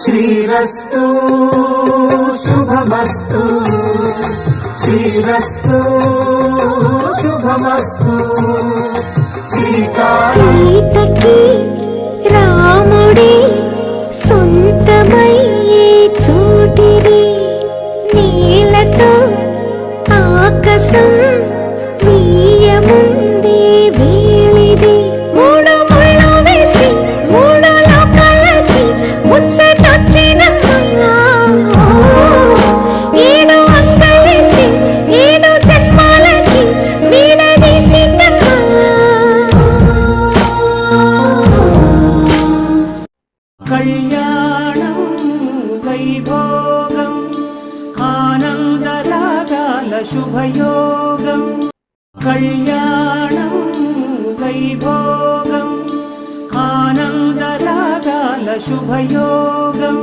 శ్రీరస్తు శుభమస్తు శ్రీరస్తు శుభమస్తు సీతకి రాముడి సొంతమయ్యే చోటిది నీలతో ఆకాశం వీయముందే వేళిది మూడు ముళ్ళు వేసి మూడు లోకాలకి ముచ్చటొచ్చినమ్మా ఏడు అంగలేసి ఏడు జన్మాలకి వీడదీసిందమ్మా కళ్యాణం వైభోగం ఆనందరాగాల శుభయోగం కళ్యాణం వైభోగం ఆనందరాగాల శుభయోగం